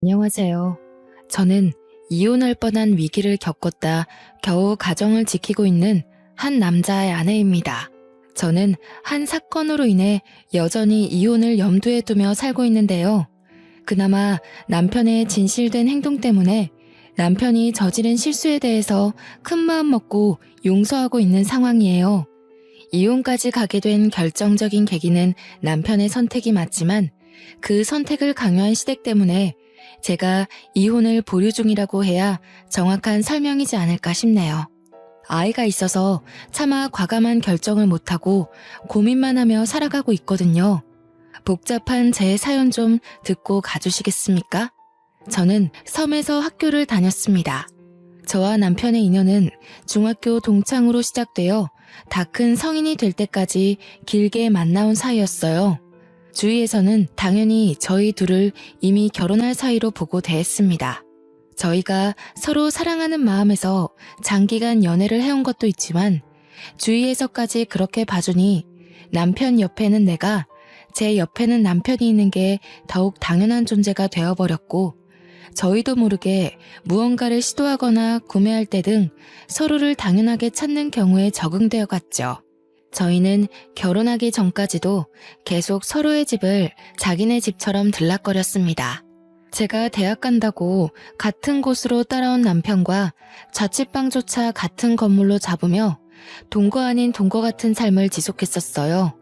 안녕하세요. 저는 이혼할 뻔한 위기를 겪었다 겨우 가정을 지키고 있는 한 남자의 아내입니다. 저는 한 사건으로 인해 여전히 이혼을 염두에 두며 살고 있는데요. 그나마 남편의 진실된 행동 때문에 남편이 저지른 실수에 대해서 큰 마음 먹고 용서하고 있는 상황이에요. 이혼까지 가게 된 결정적인 계기는 남편의 선택이 맞지만 그 선택을 강요한 시댁 때문에 제가 이혼을 보류 중이라고 해야 정확한 설명이지 않을까 싶네요. 아이가 있어서 차마 과감한 결정을 못하고 고민만 하며 살아가고 있거든요. 복잡한 제 사연 좀 듣고 가주시겠습니까? 저는 섬에서 학교를 다녔습니다. 저와 남편의 인연은 중학교 동창으로 시작되어 다 큰 성인이 될 때까지 길게 만나온 사이였어요. 주위에서는 당연히 저희 둘을 이미 결혼할 사이로 보고 대했습니다. 저희가 서로 사랑하는 마음에서 장기간 연애를 해온 것도 있지만 주위에서까지 그렇게 봐주니 남편 옆에는 내가, 제 옆에는 남편이 있는 게 더욱 당연한 존재가 되어버렸고 저희도 모르게 무언가를 시도하거나 구매할 때 등 서로를 당연하게 찾는 경우에 적응되어 갔죠. 저희는 결혼하기 전까지도 계속 서로의 집을 자기네 집처럼 들락거렸습니다. 제가 대학 간다고 같은 곳으로 따라온 남편과 자취방조차 같은 건물로 잡으며 동거 아닌 동거 같은 삶을 지속했었어요.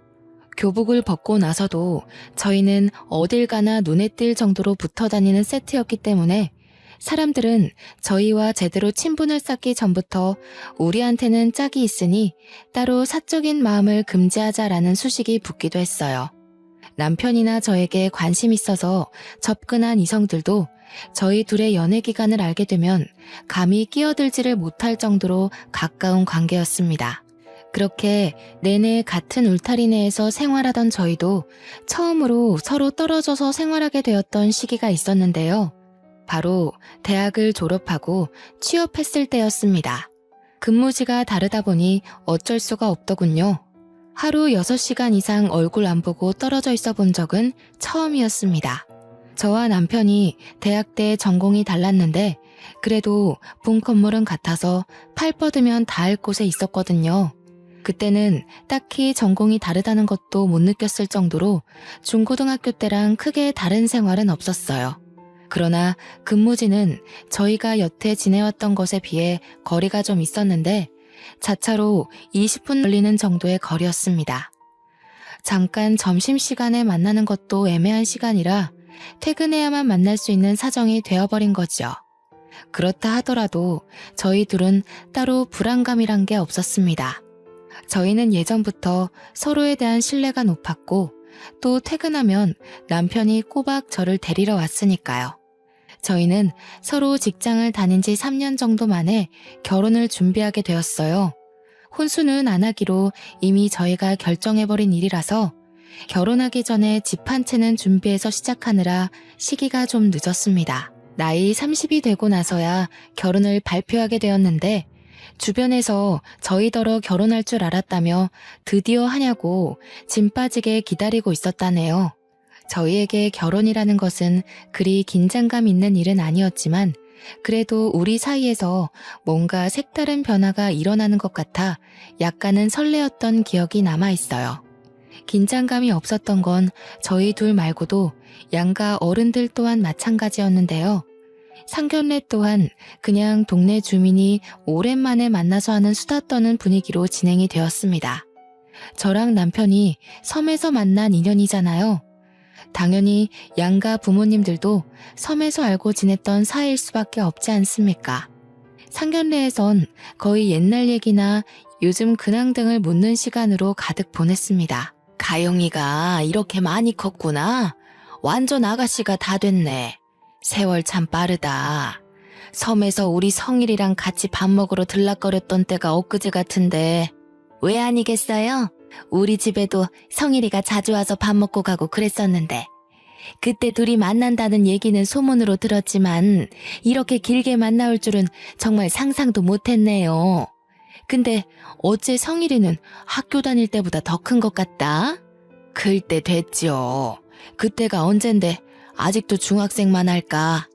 교복을 벗고 나서도 저희는 어딜 가나 눈에 띌 정도로 붙어 다니는 세트였기 때문에 사람들은 저희와 제대로 친분을 쌓기 전부터 우리한테는 짝이 있으니 따로 사적인 마음을 금지하자라는 수식이 붙기도 했어요. 남편이나 저에게 관심 있어서 접근한 이성들도 저희 둘의 연애 기간을 알게 되면 감히 끼어들지를 못할 정도로 가까운 관계였습니다. 그렇게 내내 같은 울타리 내에서 생활하던 저희도 처음으로 서로 떨어져서 생활하게 되었던 시기가 있었는데요. 바로 대학을 졸업하고 취업했을 때였습니다. 근무지가 다르다 보니 어쩔 수가 없더군요. 하루 6시간 이상 얼굴 안 보고 떨어져 있어 본 적은 처음이었습니다. 저와 남편이 대학 때 전공이 달랐는데 그래도 본 건물은 같아서 팔 뻗으면 닿을 곳에 있었거든요. 그때는 딱히 전공이 다르다는 것도 못 느꼈을 정도로 중고등학교 때랑 크게 다른 생활은 없었어요. 그러나 근무지는 저희가 여태 지내왔던 것에 비해 거리가 좀 있었는데 자차로 20분 걸리는 정도의 거리였습니다. 잠깐 점심시간에 만나는 것도 애매한 시간이라 퇴근해야만 만날 수 있는 사정이 되어버린 거죠. 그렇다 하더라도 저희 둘은 따로 불안감이란 게 없었습니다. 저희는 예전부터 서로에 대한 신뢰가 높았고 또 퇴근하면 남편이 꼬박 저를 데리러 왔으니까요. 저희는 서로 직장을 다닌 지 3년 정도 만에 결혼을 준비하게 되었어요. 혼수는 안 하기로 이미 저희가 결정해버린 일이라서 결혼하기 전에 집 한 채는 준비해서 시작하느라 시기가 좀 늦었습니다. 나이 30이 되고 나서야 결혼을 발표하게 되었는데 주변에서 저희더러 결혼할 줄 알았다며 드디어 하냐고 짐 빠지게 기다리고 있었다네요. 저희에게 결혼이라는 것은 그리 긴장감 있는 일은 아니었지만 그래도 우리 사이에서 뭔가 색다른 변화가 일어나는 것 같아 약간은 설레었던 기억이 남아있어요. 긴장감이 없었던 건 저희 둘 말고도 양가 어른들 또한 마찬가지였는데요. 상견례 또한 그냥 동네 주민이 오랜만에 만나서 하는 수다 떠는 분위기로 진행이 되었습니다. 저랑 남편이 섬에서 만난 인연이잖아요. 당연히 양가 부모님들도 섬에서 알고 지냈던 사이일 수밖에 없지 않습니까? 상견례에선 거의 옛날 얘기나 요즘 근황 등을 묻는 시간으로 가득 보냈습니다. 가영이가 이렇게 많이 컸구나. 완전 아가씨가 다 됐네. 세월 참 빠르다. 섬에서 우리 성일이랑 같이 밥 먹으러 들락거렸던 때가 엊그제 같은데 왜 아니겠어요? 우리 집에도 성일이가 자주 와서 밥 먹고 가고 그랬었는데 그때 둘이 만난다는 얘기는 소문으로 들었지만 이렇게 길게 만나올 줄은 정말 상상도 못했네요. 근데 어째 성일이는 학교 다닐 때보다 더 큰 것 같다? 클 때 됐죠. 그때가 언젠데 아직도 중학생만 할까?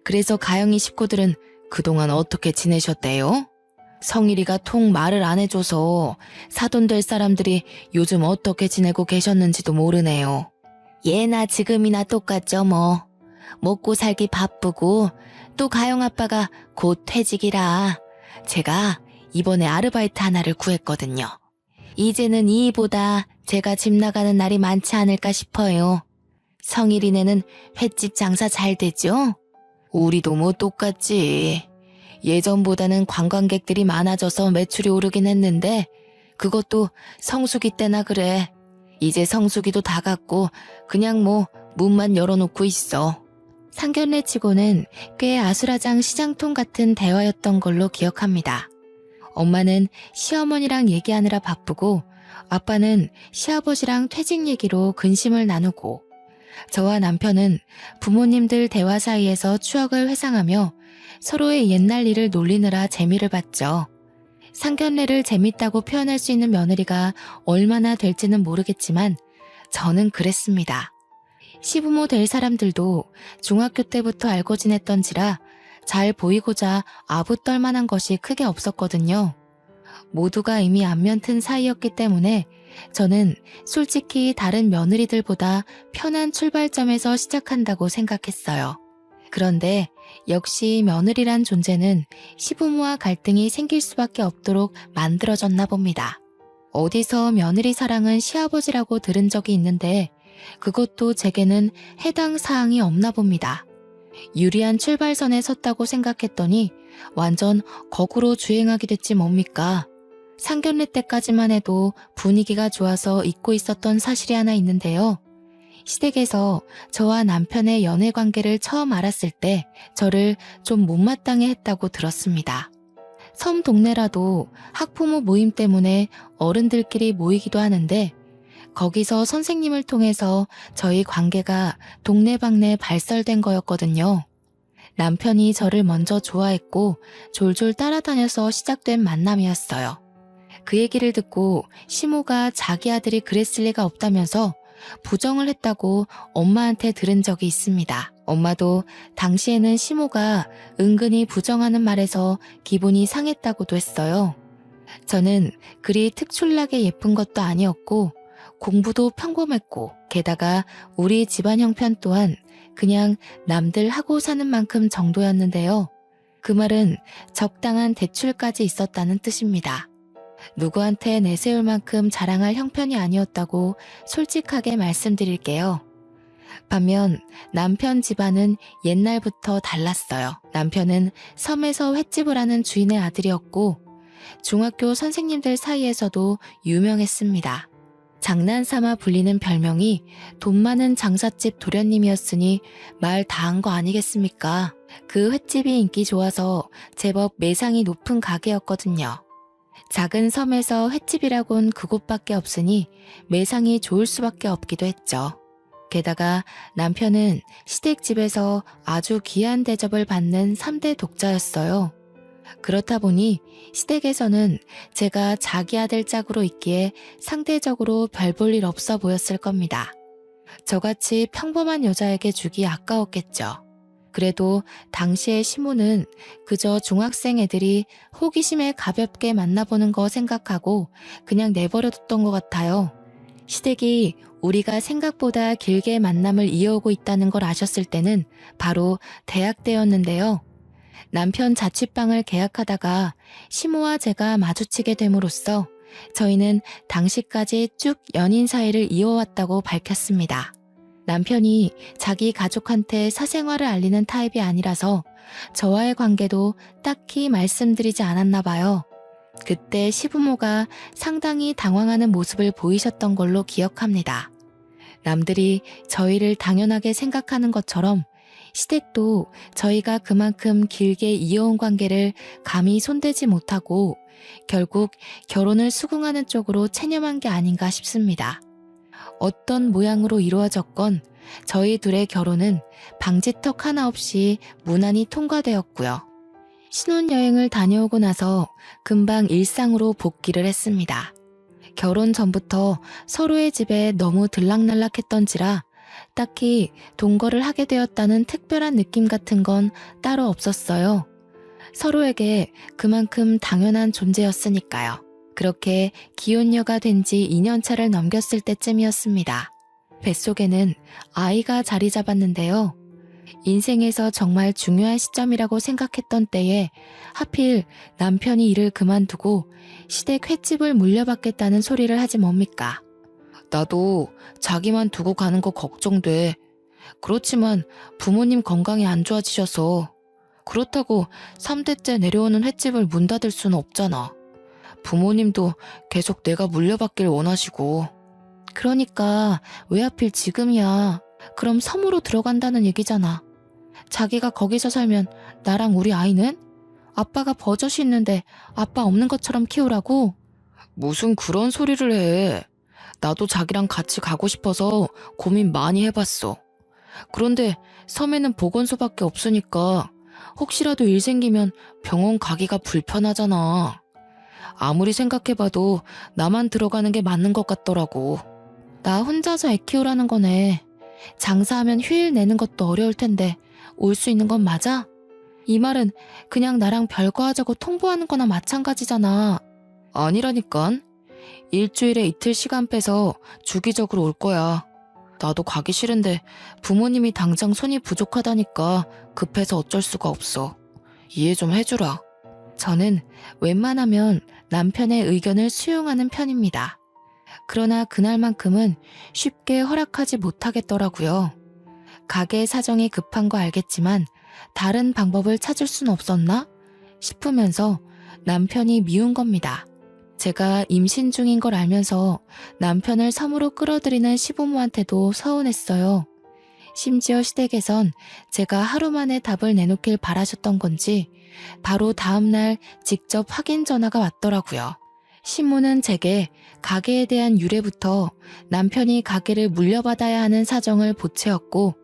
그래서 가영이 식구들은 그동안 어떻게 지내셨대요? 성일이가 통 말을 안 해줘서 사돈 될 사람들이 요즘 어떻게 지내고 계셨는지도 모르네요. 예나 지금이나 똑같죠 뭐. 먹고 살기 바쁘고 또 가영 아빠가 곧 퇴직이라 제가 이번에 아르바이트 하나를 구했거든요. 이제는 이 일보다 제가 집 나가는 날이 많지 않을까 싶어요. 성일이네는 횟집 장사 잘 되죠? 우리도 뭐 똑같지. 예전보다는 관광객들이 많아져서 매출이 오르긴 했는데 그것도 성수기 때나 그래. 이제 성수기도 다 갔고 그냥 뭐 문만 열어놓고 있어. 상견례 치고는 꽤 아수라장 시장통 같은 대화였던 걸로 기억합니다. 엄마는 시어머니랑 얘기하느라 바쁘고 아빠는 시아버지랑 퇴직 얘기로 근심을 나누고 저와 남편은 부모님들 대화 사이에서 추억을 회상하며 서로의 옛날 일을 놀리느라 재미를 봤죠. 상견례를 재밌다고 표현할 수 있는 며느리가 얼마나 될지는 모르겠지만 저는 그랬습니다. 시부모 될 사람들도 중학교 때부터 알고 지냈던지라 잘 보이고자 아부떨 만한 것이 크게 없었거든요. 모두가 이미 안면 튼 사이였기 때문에 저는 솔직히 다른 며느리들보다 편한 출발점에서 시작한다고 생각했어요. 그런데 역시 며느리란 존재는 시부모와 갈등이 생길 수밖에 없도록 만들어졌나 봅니다. 어디서 며느리 사랑은 시아버지라고 들은 적이 있는데 그것도 제게는 해당 사항이 없나 봅니다. 유리한 출발선에 섰다고 생각했더니 완전 거꾸로 주행하게 됐지 뭡니까? 상견례 때까지만 해도 분위기가 좋아서 잊고 있었던 사실이 하나 있는데요. 시댁에서 저와 남편의 연애 관계를 처음 알았을 때 저를 좀 못마땅해 했다고 들었습니다. 섬 동네라도 학부모 모임 때문에 어른들끼리 모이기도 하는데 거기서 선생님을 통해서 저희 관계가 동네방네 발설된 거였거든요. 남편이 저를 먼저 좋아했고 졸졸 따라다녀서 시작된 만남이었어요. 그 얘기를 듣고 시모가 자기 아들이 그랬을 리가 없다면서 부정을 했다고 엄마한테 들은 적이 있습니다. 엄마도 당시에는 시모가 은근히 부정하는 말에서 기분이 상했다고도 했어요. 저는 그리 특출나게 예쁜 것도 아니었고 공부도 평범했고 게다가 우리 집안 형편 또한 그냥 남들 하고 사는 만큼 정도였는데요. 그 말은 적당한 대출까지 있었다는 뜻입니다. 누구한테 내세울 만큼 자랑할 형편이 아니었다고 솔직하게 말씀드릴게요. 반면 남편 집안은 옛날부터 달랐어요. 남편은 섬에서 횟집을 하는 주인의 아들이었고 중학교 선생님들 사이에서도 유명했습니다. 장난삼아 불리는 별명이 돈 많은 장사집 도련님이었으니 말 다 한 거 아니겠습니까? 그 횟집이 인기 좋아서 제법 매상이 높은 가게였거든요. 작은 섬에서 횟집이라곤 그곳밖에 없으니 매상이 좋을 수밖에 없기도 했죠. 게다가 남편은 시댁집에서 아주 귀한 대접을 받는 3대 독자였어요. 그렇다 보니 시댁에서는 제가 자기 아들 짝으로 있기에 상대적으로 별 볼 일 없어 보였을 겁니다. 저같이 평범한 여자에게 주기 아까웠겠죠. 그래도 당시의 시모는 그저 중학생 애들이 호기심에 가볍게 만나보는 거 생각하고 그냥 내버려뒀던 것 같아요. 시댁이 우리가 생각보다 길게 만남을 이어오고 있다는 걸 아셨을 때는 바로 대학 때였는데요. 남편 자취방을 계약하다가 시모와 제가 마주치게 됨으로써 저희는 당시까지 쭉 연인 사이를 이어왔다고 밝혔습니다. 남편이 자기 가족한테 사생활을 알리는 타입이 아니라서 저와의 관계도 딱히 말씀드리지 않았나 봐요. 그때 시부모가 상당히 당황하는 모습을 보이셨던 걸로 기억합니다. 남들이 저희를 당연하게 생각하는 것처럼 시댁도 저희가 그만큼 길게 이어온 관계를 감히 손대지 못하고 결국 결혼을 수긍하는 쪽으로 체념한 게 아닌가 싶습니다. 어떤 모양으로 이루어졌건 저희 둘의 결혼은 방지턱 하나 없이 무난히 통과되었고요. 신혼여행을 다녀오고 나서 금방 일상으로 복귀를 했습니다. 결혼 전부터 서로의 집에 너무 들락날락했던지라 딱히 동거를 하게 되었다는 특별한 느낌 같은 건 따로 없었어요. 서로에게 그만큼 당연한 존재였으니까요. 그렇게 기혼녀가 된 지 2년 차를 넘겼을 때쯤이었습니다. 뱃속에는 아이가 자리 잡았는데요. 인생에서 정말 중요한 시점이라고 생각했던 때에 하필 남편이 일을 그만두고 시댁 횟집을 물려받겠다는 소리를 하지 뭡니까? 나도 자기만 두고 가는 거 걱정돼. 그렇지만 부모님 건강이 안 좋아지셔서 그렇다고 3대째 내려오는 횟집을 문 닫을 수는 없잖아. 부모님도 계속 내가 물려받길 원하시고. 그러니까 왜 하필 지금이야. 그럼 섬으로 들어간다는 얘기잖아. 자기가 거기서 살면 나랑 우리 아이는? 아빠가 버젓이 있는데 아빠 없는 것처럼 키우라고? 무슨 그런 소리를 해. 나도 자기랑 같이 가고 싶어서 고민 많이 해봤어. 그런데 섬에는 보건소밖에 없으니까 혹시라도 일 생기면 병원 가기가 불편하잖아. 아무리 생각해봐도 나만 들어가는 게 맞는 것 같더라고. 나 혼자서 애 키우라는 거네. 장사하면 휴일 내는 것도 어려울 텐데 올 수 있는 건 맞아? 이 말은 그냥 나랑 별거 하자고 통보하는 거나 마찬가지잖아. 아니라니깐. 일주일에 이틀 시간 빼서 주기적으로 올 거야. 나도 가기 싫은데 부모님이 당장 손이 부족하다니까 급해서 어쩔 수가 없어. 이해 좀 해주라. 저는 웬만하면 남편의 의견을 수용하는 편입니다. 그러나 그날만큼은 쉽게 허락하지 못하겠더라고요. 가게 사정이 급한 거 알겠지만 다른 방법을 찾을 순 없었나 싶으면서 남편이 미운 겁니다. 제가 임신 중인 걸 알면서 남편을 섬으로 끌어들이는 시부모한테도 서운했어요. 심지어 시댁에선 제가 하루 만에 답을 내놓길 바라셨던 건지 바로 다음날 직접 확인 전화가 왔더라고요. 시모는 제게 가게에 대한 유래부터 남편이 가게를 물려받아야 하는 사정을 보채었고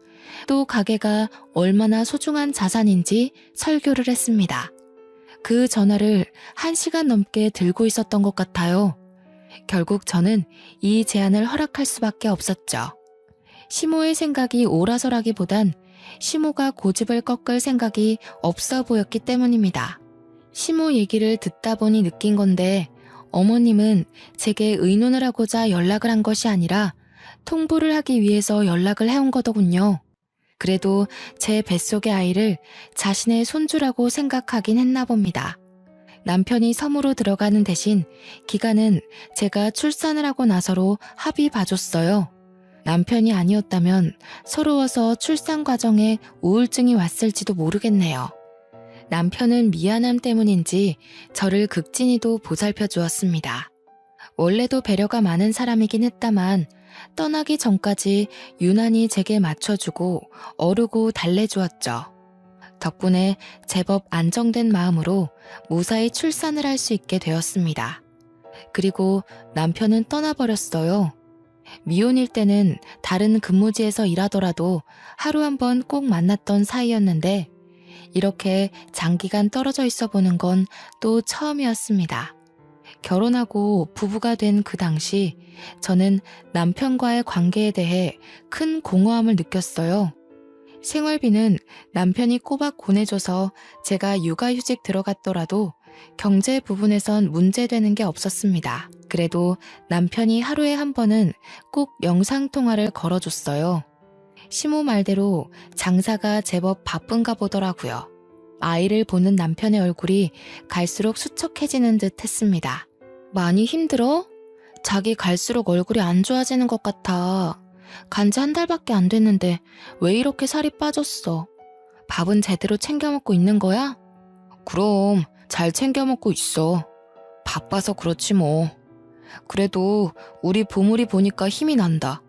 또 가게가 얼마나 소중한 자산인지 설교를 했습니다. 그 전화를 1시간 넘게 들고 있었던 것 같아요. 결국 저는 이 제안을 허락할 수밖에 없었죠. 시모의 생각이 옳아서라기보단 시모가 고집을 꺾을 생각이 없어 보였기 때문입니다. 시모 얘기를 듣다 보니 느낀 건데 어머님은 제게 의논을 하고자 연락을 한 것이 아니라 통보를 하기 위해서 연락을 해온 거더군요. 그래도 제 뱃속의 아이를 자신의 손주라고 생각하긴 했나 봅니다. 남편이 섬으로 들어가는 대신 기간은 제가 출산을 하고 나서로 합의 봐줬어요. 남편이 아니었다면 서러워서 출산 과정에 우울증이 왔을지도 모르겠네요. 남편은 미안함 때문인지 저를 극진히도 보살펴 주었습니다. 원래도 배려가 많은 사람이긴 했다만 떠나기 전까지 유난히 제게 맞춰주고 어르고 달래주었죠. 덕분에 제법 안정된 마음으로 무사히 출산을 할 수 있게 되었습니다. 그리고 남편은 떠나버렸어요. 미혼일 때는 다른 근무지에서 일하더라도 하루 한 번 꼭 만났던 사이였는데 이렇게 장기간 떨어져 있어 보는 건 또 처음이었습니다. 결혼하고 부부가 된 그 당시 저는 남편과의 관계에 대해 큰 공허함을 느꼈어요. 생활비는 남편이 꼬박 보내줘서 제가 육아휴직 들어갔더라도 경제 부분에선 문제되는 게 없었습니다. 그래도 남편이 하루에 한 번은 꼭 영상통화를 걸어줬어요. 시모 말대로 장사가 제법 바쁜가 보더라고요. 아이를 보는 남편의 얼굴이 갈수록 수척해지는 듯 했습니다. 많이 힘들어? 자기 갈수록 얼굴이 안 좋아지는 것 같아. 간지 1달밖에 안 됐는데 왜 이렇게 살이 빠졌어? 밥은 제대로 챙겨 먹고 있는 거야? 그럼 잘 챙겨 먹고 있어. 바빠서 그렇지 뭐. 그래도 우리 보물이 보니까 힘이 난다.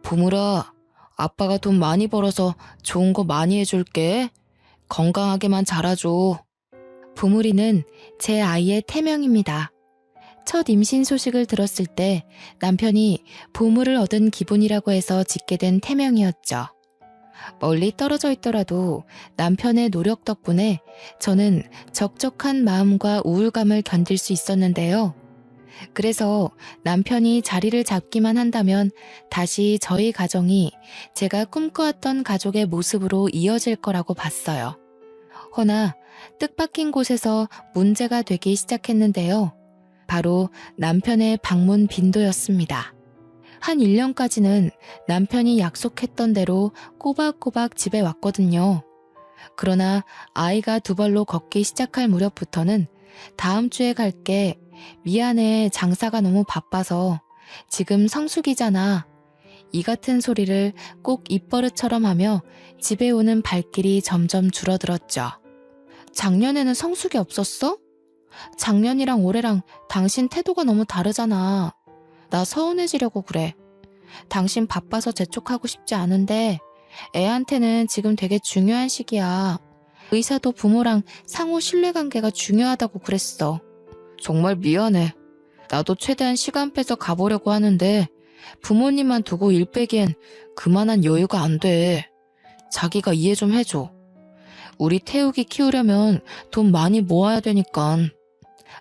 보물아, 아빠가 돈 많이 벌어서 좋은 거 많이 해줄게. 건강하게만 자라줘. 보물이는 제 아이의 태명입니다. 첫 임신 소식을 들었을 때 남편이 보물을 얻은 기분이라고 해서 짓게 된 태명이었죠. 멀리 떨어져 있더라도 남편의 노력 덕분에 저는 적적한 마음과 우울감을 견딜 수 있었는데요. 그래서 남편이 자리를 잡기만 한다면 다시 저희 가정이 제가 꿈꿔왔던 가족의 모습으로 이어질 거라고 봤어요. 허나 뜻밖인 곳에서 문제가 되기 시작했는데요. 바로 남편의 방문 빈도였습니다. 한 1년까지는 남편이 약속했던 대로 꼬박꼬박 집에 왔거든요. 그러나 아이가 2발로 걷기 시작할 무렵부터는 다음 주에 갈게. 미안해. 장사가 너무 바빠서. 지금 성수기잖아. 이 같은 소리를 꼭 입버릇처럼 하며 집에 오는 발길이 점점 줄어들었죠. 작년에는 성수기 없었어? 작년이랑 올해랑 당신 태도가 너무 다르잖아. 나 서운해지려고 그래. 당신 바빠서 재촉하고 싶지 않은데 애한테는 지금 되게 중요한 시기야. 의사도 부모랑 상호 신뢰관계가 중요하다고 그랬어. 정말 미안해. 나도 최대한 시간 빼서 가보려고 하는데 부모님만 두고 일 빼기엔 그만한 여유가 안 돼. 자기가 이해 좀 해줘. 우리 태욱이 키우려면 돈 많이 모아야 되니까.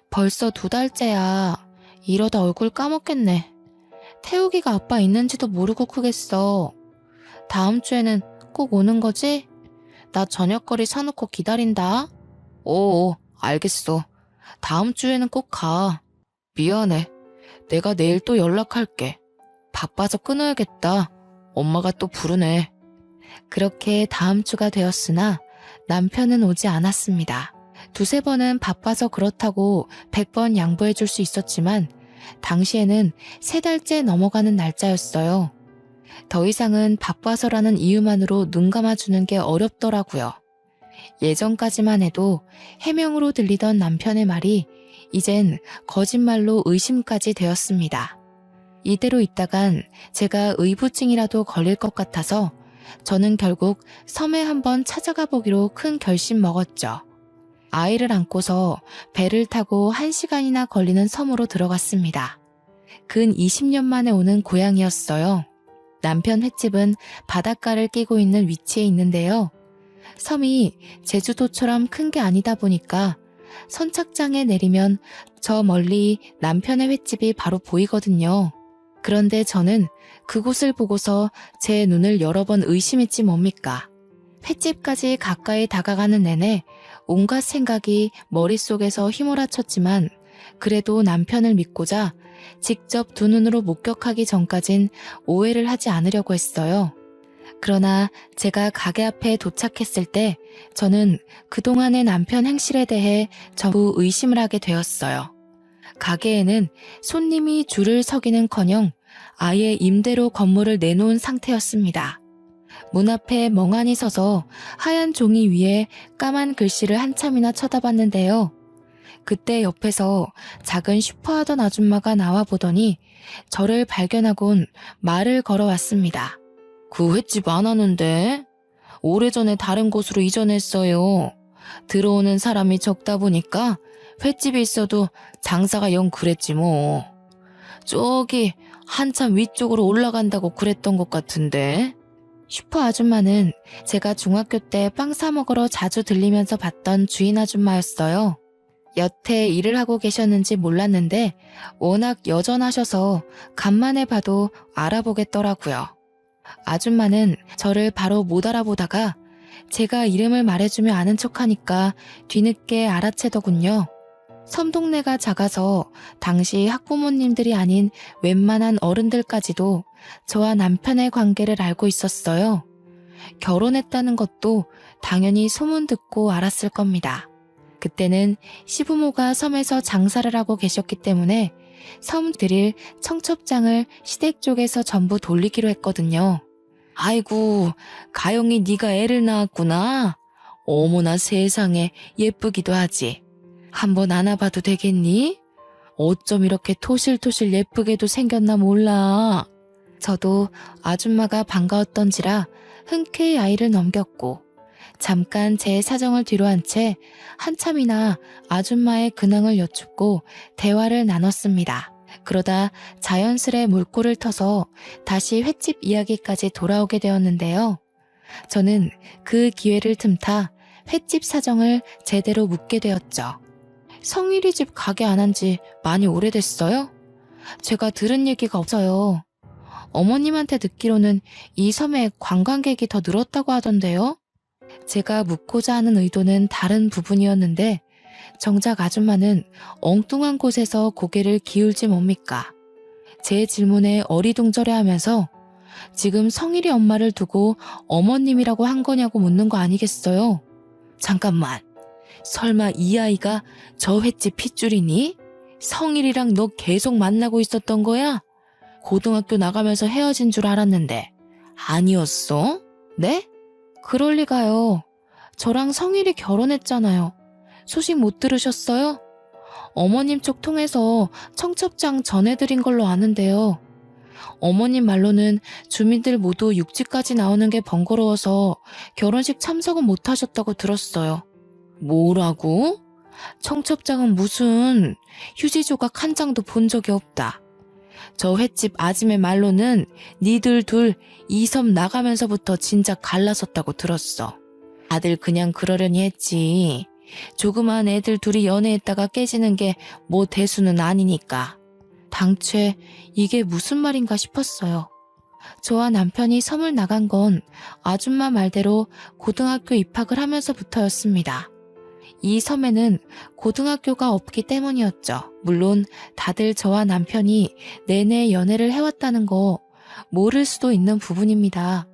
벌써 2달째야. 이러다 얼굴 까먹겠네. 태욱이가 아빠 있는지도 모르고 크겠어. 다음 주에는 꼭 오는 거지? 나 저녁거리 사놓고 기다린다. 오, 알겠어. 다음 주에는 꼭 가. 미안해. 내가 내일 또 연락할게. 바빠서 끊어야겠다. 엄마가 또 부르네. 그렇게 다음 주가 되었으나 남편은 오지 않았습니다. 2~3번은 바빠서 그렇다고 100번 양보해 줄 수 있었지만 당시에는 3달째 넘어가는 날짜였어요. 더 이상은 바빠서라는 이유만으로 눈 감아주는 게 어렵더라고요. 예전까지만 해도 해명으로 들리던 남편의 말이 이젠 거짓말로 의심까지 되었습니다. 이대로 있다간 제가 의부증이라도 걸릴 것 같아서 저는 결국 섬에 한번 찾아가 보기로 큰 결심 먹었죠. 아이를 안고서 배를 타고 1시간이나 걸리는 섬으로 들어갔습니다. 근 20년 만에 오는 고향이었어요. 남편 횟집은 바닷가를 끼고 있는 위치에 있는데요. 섬이 제주도처럼 큰 게 아니다 보니까 선착장에 내리면 저 멀리 남편의 횟집이 바로 보이거든요. 그런데 저는 그곳을 보고서 제 눈을 여러 번 의심했지 뭡니까. 횟집까지 가까이 다가가는 내내 온갖 생각이 머릿속에서 휘몰아쳤지만 그래도 남편을 믿고자 직접 2눈으로 목격하기 전까진 오해를 하지 않으려고 했어요. 그러나 제가 가게 앞에 도착했을 때 저는 그동안의 남편 행실에 대해 전부 의심을 하게 되었어요. 가게에는 손님이 줄을 서기는커녕 아예 임대로 건물을 내놓은 상태였습니다. 문 앞에 멍하니 서서 하얀 종이 위에 까만 글씨를 한참이나 쳐다봤는데요. 그때 옆에서 작은 슈퍼하던 아줌마가 나와보더니 저를 발견하곤 말을 걸어왔습니다. 그 횟집 안 하는데? 오래전에 다른 곳으로 이전했어요. 들어오는 사람이 적다 보니까 횟집이 있어도 장사가 영 그랬지 뭐. 저기 한참 위쪽으로 올라간다고 그랬던 것 같은데. 슈퍼 아줌마는 제가 중학교 때 빵 사 먹으러 자주 들리면서 봤던 주인 아줌마였어요. 여태 일을 하고 계셨는지 몰랐는데 워낙 여전하셔서 간만에 봐도 알아보겠더라고요. 아줌마는 저를 바로 못 알아보다가 제가 이름을 말해주며 아는 척하니까 뒤늦게 알아채더군요. 섬 동네가 작아서 당시 학부모님들이 아닌 웬만한 어른들까지도 저와 남편의 관계를 알고 있었어요. 결혼했다는 것도 당연히 소문 듣고 알았을 겁니다. 그때는 시부모가 섬에서 장사를 하고 계셨기 때문에 섬 드릴 청첩장을 시댁 쪽에서 전부 돌리기로 했거든요. 아이고, 가영이 네가 애를 낳았구나. 어머나 세상에 예쁘기도 하지. 한번 안아봐도 되겠니? 어쩜 이렇게 토실토실 예쁘게도 생겼나 몰라. 저도 아줌마가 반가웠던지라 흔쾌히 아이를 넘겼고 잠깐 제 사정을 뒤로한 채 한참이나 아줌마의 근황을 여쭙고 대화를 나눴습니다. 그러다 자연스레 물꼬를 터서 다시 횟집 이야기까지 돌아오게 되었는데요. 저는 그 기회를 틈타 횟집 사정을 제대로 묻게 되었죠. 성일이 집 가게 안 한 지 많이 오래됐어요? 제가 들은 얘기가 없어요. 어머님한테 듣기로는 이 섬에 관광객이 더 늘었다고 하던데요. 제가 묻고자 하는 의도는 다른 부분이었는데 정작 아줌마는 엉뚱한 곳에서 고개를 기울지 뭡니까? 제 질문에 어리둥절해하면서 지금 성일이 엄마를 두고 어머님이라고 한 거냐고 묻는 거 아니겠어요? 잠깐만, 설마 이 아이가 저 횟집 핏줄이니? 성일이랑 너 계속 만나고 있었던 거야? 고등학교 나가면서 헤어진 줄 알았는데 아니었어? 네? 그럴 리가요. 저랑 성일이 결혼했잖아요. 소식 못 들으셨어요? 어머님 쪽 통해서 청첩장 전해드린 걸로 아는데요. 어머님 말로는 주민들 모두 육지까지 나오는 게 번거로워서 결혼식 참석은 못 하셨다고 들었어요. 뭐라고? 청첩장은 무슨, 휴지 조각 한 장도 본 적이 없다. 저 횟집 아줌의 말로는 니들 둘 이 섬 나가면서부터 진작 갈라섰다고 들었어. 다들 그냥 그러려니 했지. 조그만 애들 둘이 연애했다가 깨지는 게 뭐 대수는 아니니까. 당최 이게 무슨 말인가 싶었어요. 저와 남편이 섬을 나간 건 아줌마 말대로 고등학교 입학을 하면서부터였습니다. 이 섬에는 고등학교가 없기 때문이었죠. 물론 다들 저와 남편이 내내 연애를 해왔다는 거 모를 수도 있는 부분입니다.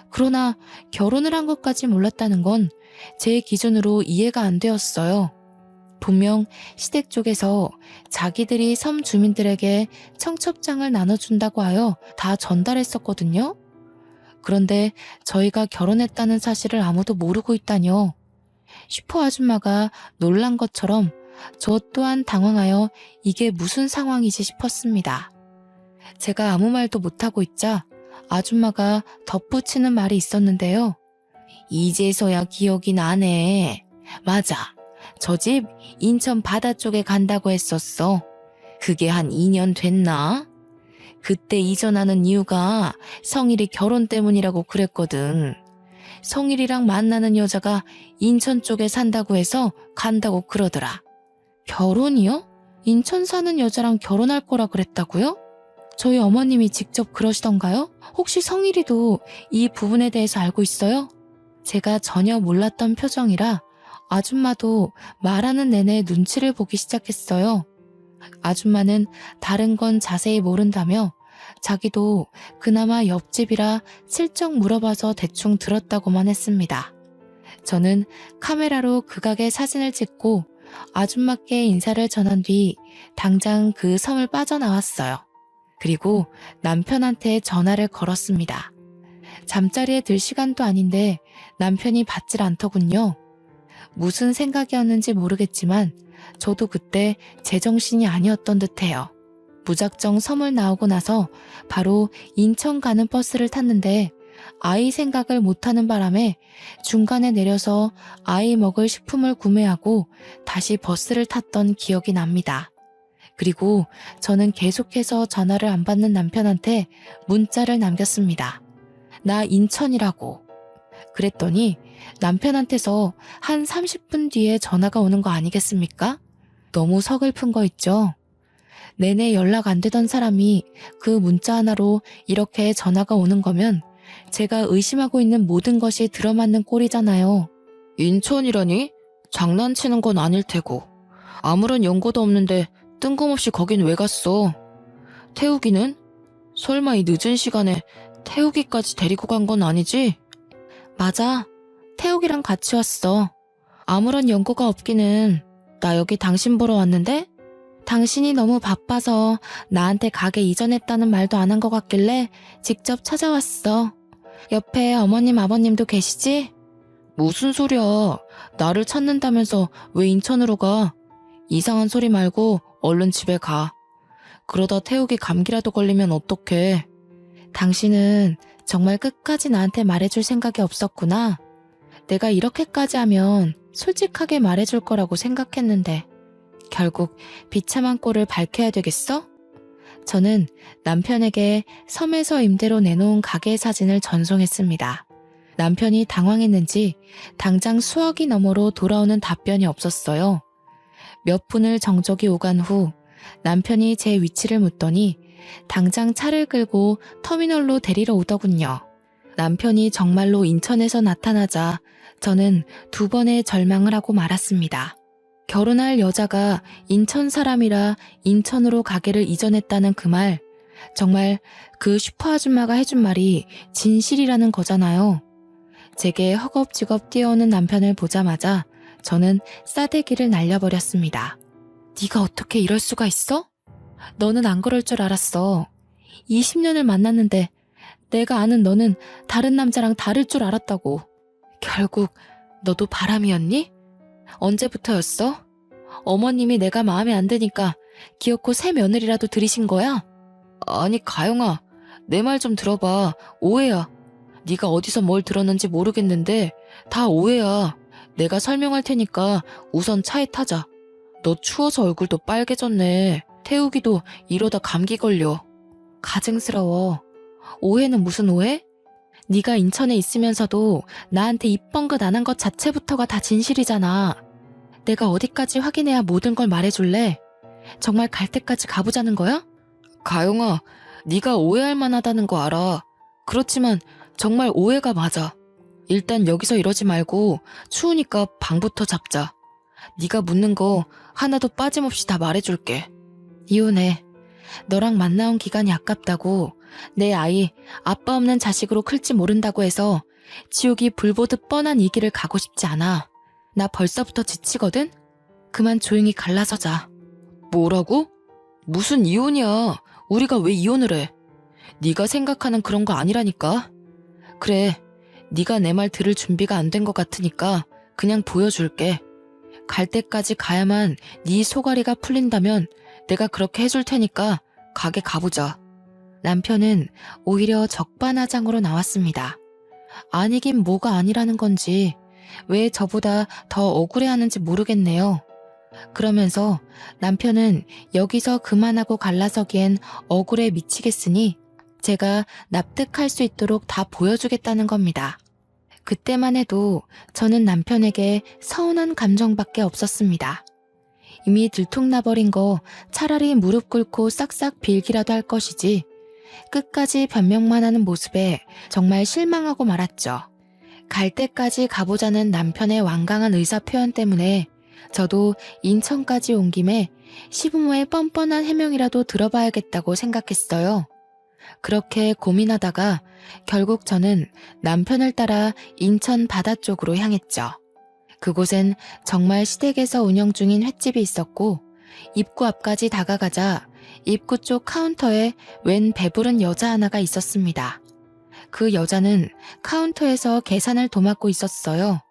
그러나 결혼을 한 것까지 몰랐다는 건 제 기준으로 이해가 안 되었어요. 분명 시댁 쪽에서 자기들이 섬 주민들에게 청첩장을 나눠준다고 하여 다 전달했었거든요. 그런데 저희가 결혼했다는 사실을 아무도 모르고 있다뇨. 슈퍼 아줌마가 놀란 것처럼 저 또한 당황하여 이게 무슨 상황이지 싶었습니다. 제가 아무 말도 못하고 있자 아줌마가 덧붙이는 말이 있었는데요. 이제서야 기억이 나네. 맞아. 저 집 인천 바다 쪽에 간다고 했었어. 그게 한 2년 됐나? 그때 이전하는 이유가 성일이 결혼 때문이라고 그랬거든. 성일이랑 만나는 여자가 인천 쪽에 산다고 해서 간다고 그러더라. 결혼이요? 인천 사는 여자랑 결혼할 거라 그랬다고요? 저희 어머님이 직접 그러시던가요? 혹시 성일이도 이 부분에 대해서 알고 있어요? 제가 전혀 몰랐던 표정이라 아줌마도 말하는 내내 눈치를 보기 시작했어요. 아줌마는 다른 건 자세히 모른다며 자기도 그나마 옆집이라 슬쩍 물어봐서 대충 들었다고만 했습니다. 저는 카메라로 그 가게 사진을 찍고 아줌마께 인사를 전한 뒤 당장 그 섬을 빠져나왔어요. 그리고 남편한테 전화를 걸었습니다. 잠자리에 들 시간도 아닌데 남편이 받질 않더군요. 무슨 생각이었는지 모르겠지만 저도 그때 제정신이 아니었던 듯해요. 무작정 섬을 나오고 나서 바로 인천 가는 버스를 탔는데 아이 생각을 못하는 바람에 중간에 내려서 아이 먹을 식품을 구매하고 다시 버스를 탔던 기억이 납니다. 그리고 저는 계속해서 전화를 안 받는 남편한테 문자를 남겼습니다. 나 인천이라고. 그랬더니 남편한테서 한 30분 뒤에 전화가 오는 거 아니겠습니까? 너무 서글픈 거 있죠? 내내 연락 안 되던 사람이 그 문자 하나로 이렇게 전화가 오는 거면 제가 의심하고 있는 모든 것이 들어맞는 꼴이잖아요. 인천이라니? 장난치는 건 아닐 테고. 아무런 연고도 없는데 뜬금없이 거긴 왜 갔어? 태우기는? 설마 이 늦은 시간에 태우기까지 데리고 간 건 아니지? 맞아. 태우기랑 같이 왔어. 아무런 연고가 없기는. 나 여기 당신 보러 왔는데? 당신이 너무 바빠서 나한테 가게 이전했다는 말도 안 한 것 같길래 직접 찾아왔어. 옆에 어머님 아버님도 계시지? 무슨 소리야. 나를 찾는다면서 왜 인천으로 가? 이상한 소리 말고 얼른 집에 가. 그러다 태우기 감기라도 걸리면 어떡해. 당신은 정말 끝까지 나한테 말해줄 생각이 없었구나. 내가 이렇게까지 하면 솔직하게 말해줄 거라고 생각했는데 결국 비참한 꼴을 밝혀야 되겠어? 저는 남편에게 섬에서 임대로 내놓은 가게 사진을 전송했습니다. 남편이 당황했는지 당장 수화기 너머로 돌아오는 답변이 없었어요. 몇 분을 정적이 오간 후 남편이 제 위치를 묻더니 당장 차를 끌고 터미널로 데리러 오더군요. 남편이 정말로 인천에서 나타나자 저는 두 번의 절망을 하고 말았습니다. 결혼할 여자가 인천 사람이라 인천으로 가게를 이전했다는 그 말, 정말 그 슈퍼 아줌마가 해준 말이 진실이라는 거잖아요. 제게 허겁지겁 뛰어오는 남편을 보자마자 저는 싸대기를 날려버렸습니다. 네가 어떻게 이럴 수가 있어? 너는 안 그럴 줄 알았어. 20년을 만났는데 내가 아는 너는 다른 남자랑 다를 줄 알았다고. 결국 너도 바람이었니? 언제부터였어? 어머님이 내가 마음에 안 드니까 기어코 새 며느리라도 들이신 거야? 아니 가영아, 내 말 좀 들어봐. 오해야. 네가 어디서 뭘 들었는지 모르겠는데 다 오해야. 내가 설명할 테니까 우선 차에 타자. 너 추워서 얼굴도 빨개졌네. 태우기도 이러다 감기 걸려. 가증스러워. 오해는 무슨 오해? 네가 인천에 있으면서도 나한테 입 뻥긋 안 한 것 자체부터가 다 진실이잖아. 내가 어디까지 확인해야 모든 걸 말해줄래? 정말 갈 때까지 가보자는 거야? 가영아, 네가 오해할 만하다는 거 알아. 그렇지만 정말 오해가 맞아. 일단 여기서 이러지 말고 추우니까 방부터 잡자. 네가 묻는 거 하나도 빠짐없이 다 말해줄게. 이혼해. 너랑 만나온 기간이 아깝다고. 내 아이 아빠 없는 자식으로 클지 모른다고 해서 지옥이 불보듯 뻔한 이 길을 가고 싶지 않아. 나 벌써부터 지치거든? 그만 조용히 갈라서자. 뭐라고? 무슨 이혼이야. 우리가 왜 이혼을 해? 네가 생각하는 그런 거 아니라니까. 그래, 네가 내 말 들을 준비가 안 된 것 같으니까 그냥 보여줄게. 갈 때까지 가야만 네 소가리가 풀린다면 내가 그렇게 해줄 테니까 가게 가보자. 남편은 오히려 적반하장으로 나왔습니다. 아니긴 뭐가 아니라는 건지 왜 저보다 더 억울해하는지 모르겠네요. 그러면서 남편은 여기서 그만하고 갈라서기엔 억울해 미치겠으니 제가 납득할 수 있도록 다 보여주겠다는 겁니다. 그때만 해도 저는 남편에게 서운한 감정밖에 없었습니다. 이미 들통나버린 거 차라리 무릎 꿇고 싹싹 빌기라도 할 것이지 끝까지 변명만 하는 모습에 정말 실망하고 말았죠. 갈 때까지 가보자는 남편의 완강한 의사 표현 때문에 저도 인천까지 온 김에 시부모의 뻔뻔한 해명이라도 들어봐야겠다고 생각했어요. 그렇게 고민하다가 결국 저는 남편을 따라 인천 바다 쪽으로 향했죠. 그곳엔 정말 시댁에서 운영 중인 횟집이 있었고 입구 앞까지 다가가자 입구 쪽 카운터에 웬 배부른 여자 하나가 있었습니다. 그 여자는 카운터에서 계산을 도맡고 있었어요.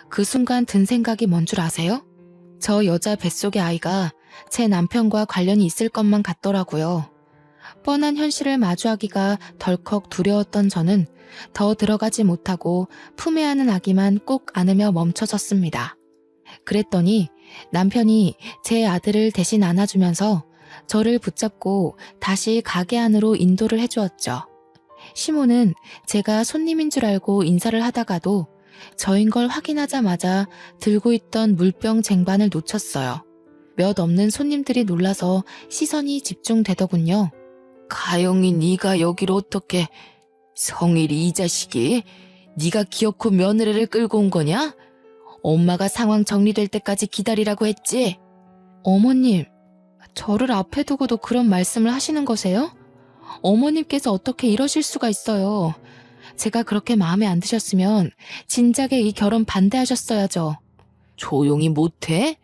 그 순간 든 생각이 뭔 줄 아세요? 저 여자 뱃속의 아이가 제 남편과 관련이 있을 것만 같더라고요. 뻔한 현실을 마주하기가 덜컥 두려웠던 저는 더 들어가지 못하고 품에 안은 아기만 꼭 안으며 멈춰섰습니다. 그랬더니 남편이 제 아들을 대신 안아주면서 저를 붙잡고 다시 가게 안으로 인도를 해주었죠. 시모는 제가 손님인 줄 알고 인사를 하다가도 저인 걸 확인하자마자 들고 있던 물병 쟁반을 놓쳤어요. 몇 없는 손님들이 놀라서 시선이 집중되더군요. 가영이 네가 여기로 어떻게... 성일이 이 자식이 네가 기어코 며느리를 끌고 온 거냐? 엄마가 상황 정리될 때까지 기다리라고 했지? 어머님, 저를 앞에 두고도 그런 말씀을 하시는 거세요? 어머님께서 어떻게 이러실 수가 있어요. 제가 그렇게 마음에 안 드셨으면 진작에 이 결혼 반대하셨어야죠. 조용히 못해?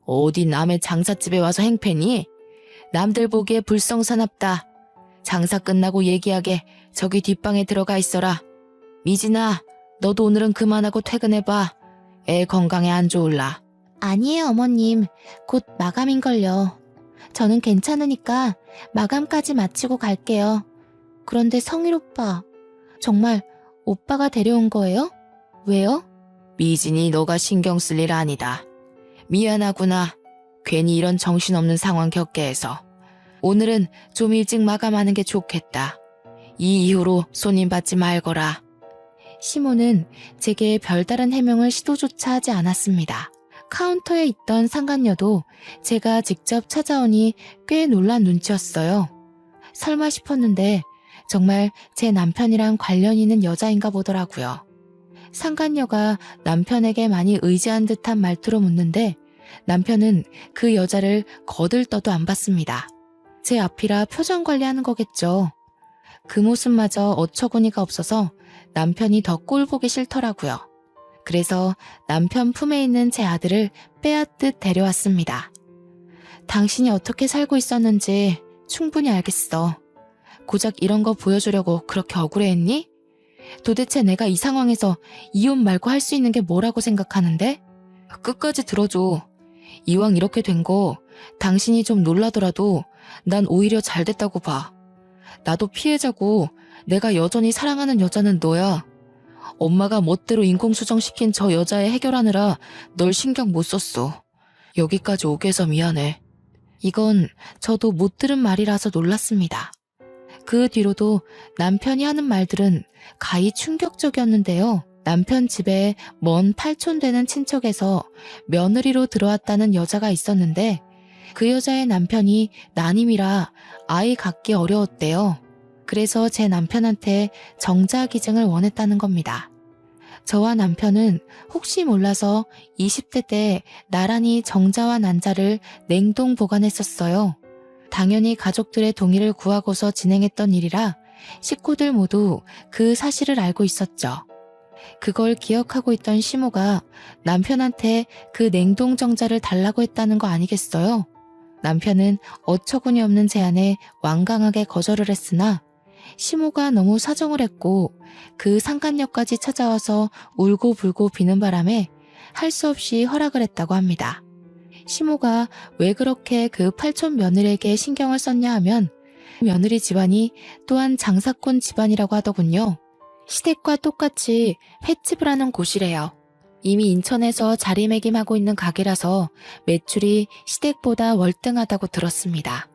어디 남의 장사집에 와서 행패니? 남들 보기에 불성사납다. 장사 끝나고 얘기하게 저기 뒷방에 들어가 있어라. 미진아, 너도 오늘은 그만하고 퇴근해봐. 애 건강에 안 좋을라. 아니에요, 어머님. 곧 마감인걸요. 저는 괜찮으니까 마감까지 마치고 갈게요. 그런데 성일 오빠, 정말 오빠가 데려온 거예요? 왜요? 미진이 너가 신경 쓸 일 아니다. 미안하구나. 괜히 이런 정신없는 상황 겪게 해서. 오늘은 좀 일찍 마감하는 게 좋겠다. 이 이후로 손님 받지 말거라. 시모는 제게 별다른 해명을 시도조차 하지 않았습니다. 카운터에 있던 상간녀도 제가 직접 찾아오니 꽤 놀란 눈치였어요. 설마 싶었는데 정말 제 남편이랑 관련 있는 여자인가 보더라고요. 상간녀가 남편에게 많이 의지한 듯한 말투로 묻는데 남편은 그 여자를 거들떠도 안 봤습니다. 제 앞이라 표정 관리하는 거겠죠. 그 모습마저 어처구니가 없어서 남편이 더 꼴 보기 싫더라고요. 그래서 남편 품에 있는 제 아들을 빼앗듯 데려왔습니다. 당신이 어떻게 살고 있었는지 충분히 알겠어. 고작 이런 거 보여주려고 그렇게 억울해했니? 도대체 내가 이 상황에서 이혼 말고 할 수 있는 게 뭐라고 생각하는데? 끝까지 들어줘. 이왕 이렇게 된 거 당신이 좀 놀라더라도 난 오히려 잘 됐다고 봐. 나도 피해자고 내가 여전히 사랑하는 여자는 너야. 엄마가 멋대로 인공수정시킨 저 여자애 해결하느라 널 신경 못 썼어. 여기까지 오게 해서 미안해. 이건 저도 못 들은 말이라서 놀랐습니다. 그 뒤로도 남편이 하는 말들은 가히 충격적이었는데요. 남편 집에 먼 팔촌 되는 친척에서 며느리로 들어왔다는 여자가 있었는데 그 여자의 남편이 난임이라 아이 갖기 어려웠대요. 그래서 제 남편한테 정자기증을 원했다는 겁니다. 저와 남편은 혹시 몰라서 20대 때 나란히 정자와 난자를 냉동 보관했었어요. 당연히 가족들의 동의를 구하고서 진행했던 일이라 식구들 모두 그 사실을 알고 있었죠. 그걸 기억하고 있던 시모가 남편한테 그 냉동 정자를 달라고 했다는 거 아니겠어요? 남편은 어처구니 없는 제안에 완강하게 거절을 했으나 시모가 너무 사정을 했고 그 상간녀까지 찾아와서 울고불고 비는 바람에 할 수 없이 허락을 했다고 합니다. 시모가 왜 그렇게 그 팔촌 며느리에게 신경을 썼냐 하면 며느리 집안이 또한 장사꾼 집안이라고 하더군요. 시댁과 똑같이 횟집을 하는 곳이래요. 이미 인천에서 자리매김하고 있는 가게라서 매출이 시댁보다 월등하다고 들었습니다.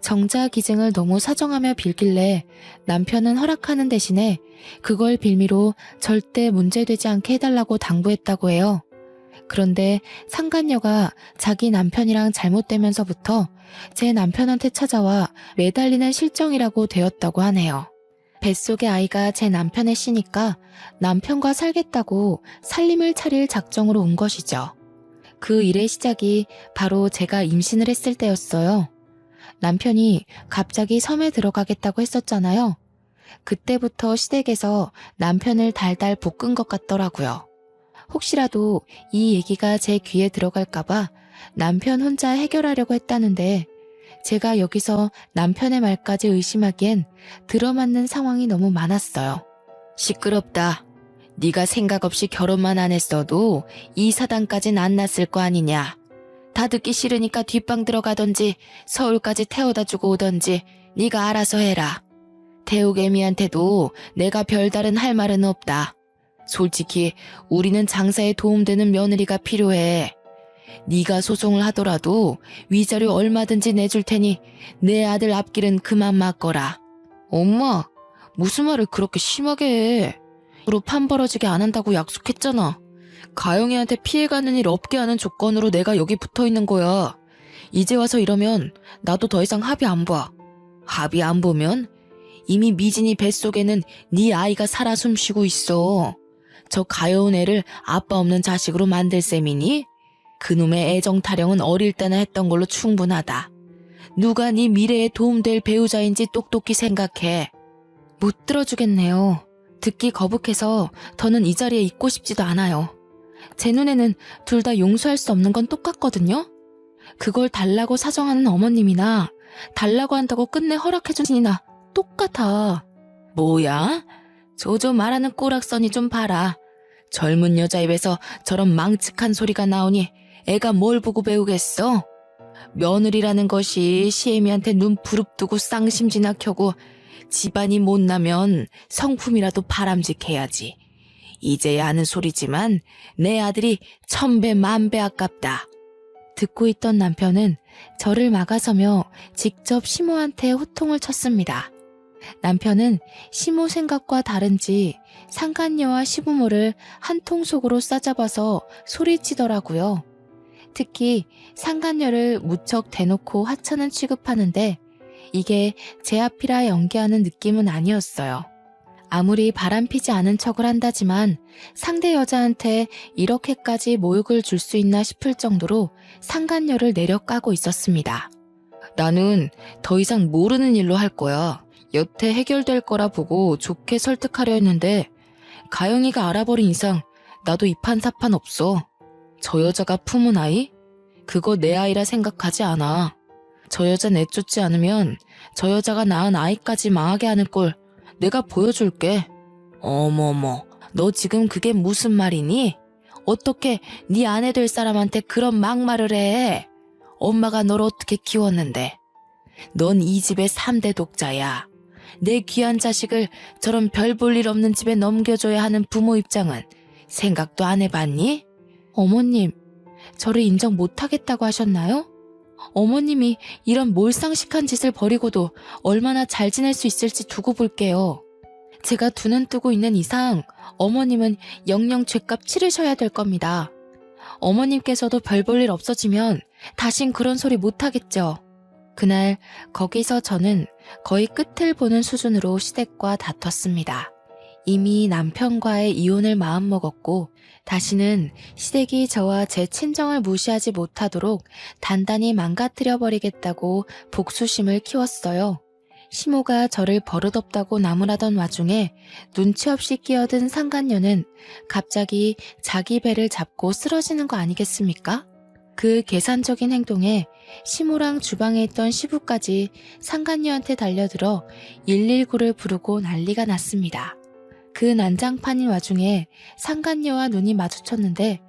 정자기증을 너무 사정하며 빌길래 남편은 허락하는 대신에 그걸 빌미로 절대 문제되지 않게 해달라고 당부했다고 해요. 그런데 상간녀가 자기 남편이랑 잘못되면서부터 제 남편한테 찾아와 매달리는 실정이라고 되었다고 하네요. 뱃속의 아이가 제 남편의 씨니까 남편과 살겠다고 살림을 차릴 작정으로 온 것이죠. 그 일의 시작이 바로 제가 임신을 했을 때였어요. 남편이 갑자기 섬에 들어가겠다고 했었잖아요. 그때부터 시댁에서 남편을 달달 볶은 것 같더라고요. 혹시라도 이 얘기가 제 귀에 들어갈까봐 남편 혼자 해결하려고 했다는데 제가 여기서 남편의 말까지 의심하기엔 들어맞는 상황이 너무 많았어요. 시끄럽다. 네가 생각 없이 결혼만 안 했어도 이 사단까진 안 났을 거 아니냐. 다 듣기 싫으니까 뒷방 들어가던지 서울까지 태워다 주고 오던지 네가 알아서 해라. 태우개미한테도 내가 별다른 할 말은 없다. 솔직히 우리는 장사에 도움되는 며느리가 필요해. 네가 소송을 하더라도 위자료 얼마든지 내줄 테니 내 아들 앞길은 그만 막거라. 엄마, 무슨 말을 그렇게 심하게 해. 앞으로 판 벌어지게 안 한다고 약속했잖아. 가영이한테 피해가는 일 없게 하는 조건으로 내가 여기 붙어있는 거야. 이제 와서 이러면 나도 더 이상 합의 안 봐. 합의 안 보면 이미 미진이 뱃속에는 네 아이가 살아 숨쉬고 있어. 저 가여운 애를 아빠 없는 자식으로 만들 셈이니? 그놈의 애정 타령은 어릴 때나 했던 걸로 충분하다. 누가 네 미래에 도움될 배우자인지 똑똑히 생각해. 못 들어주겠네요. 듣기 거북해서 더는 이 자리에 있고 싶지도 않아요. 제 눈에는 둘 다 용서할 수 없는 건 똑같거든요. 그걸 달라고 사정하는 어머님이나 달라고 한다고 끝내 허락해준 신이나 똑같아. 뭐야? 조조 말하는 꼬락서니 좀 봐라. 젊은 여자 입에서 저런 망측한 소리가 나오니 애가 뭘 보고 배우겠어? 며느리라는 것이 시애미한테 눈 부릅뜨고 쌍심지나 켜고 집안이 못나면 성품이라도 바람직해야지. 이제야 하는 소리지만 내 아들이 1000배 만배 아깝다. 듣고 있던 남편은 저를 막아서며 직접 시모한테 호통을 쳤습니다. 남편은 시모 생각과 다른지 상간녀와 시부모를 한 통 속으로 싸잡아서 소리치더라고요. 특히 상간녀를 무척 대놓고 하찮은 취급하는데 이게 제 앞이라 연기하는 느낌은 아니었어요. 아무리 바람피지 않은 척을 한다지만 상대 여자한테 이렇게까지 모욕을 줄 수 있나 싶을 정도로 상간녀를 내려까고 있었습니다. 나는 더 이상 모르는 일로 할 거야. 여태 해결될 거라 보고 좋게 설득하려 했는데 가영이가 알아버린 이상 나도 이판사판 없어. 저 여자가 품은 아이? 그거 내 아이라 생각하지 않아. 저 여자 내쫓지 않으면 저 여자가 낳은 아이까지 망하게 하는 꼴 내가 보여줄게. 어머머, 너 지금 그게 무슨 말이니? 어떻게 네 아내 될 사람한테 그런 막말을 해? 엄마가 널 어떻게 키웠는데? 넌 이 집의 3대 독자야. 내 귀한 자식을 저런 별 볼 일 없는 집에 넘겨줘야 하는 부모 입장은 생각도 안 해봤니? 어머님, 저를 인정 못하겠다고 하셨나요? 어머님이 이런 몰상식한 짓을 벌이고도 얼마나 잘 지낼 수 있을지 두고 볼게요. 제가 두 눈 뜨고 있는 이상 어머님은 영영 죗값 치르셔야 될 겁니다. 어머님께서도 별 볼 일 없어지면 다신 그런 소리 못하겠죠. 그날 거기서 저는 거의 끝을 보는 수준으로 시댁과 다퉜습니다. 이미 남편과의 이혼을 마음먹었고 다시는 시댁이 저와 제 친정을 무시하지 못하도록 단단히 망가뜨려버리겠다고 복수심을 키웠어요. 시모가 저를 버릇없다고 나무라던 와중에 눈치 없이 끼어든 상간녀는 갑자기 자기 배를 잡고 쓰러지는 거 아니겠습니까? 그 계산적인 행동에 시모랑 주방에 있던 시부까지 상간녀한테 달려들어 119를 부르고 난리가 났습니다. 그 난장판인 와중에 상간녀와 눈이 마주쳤는데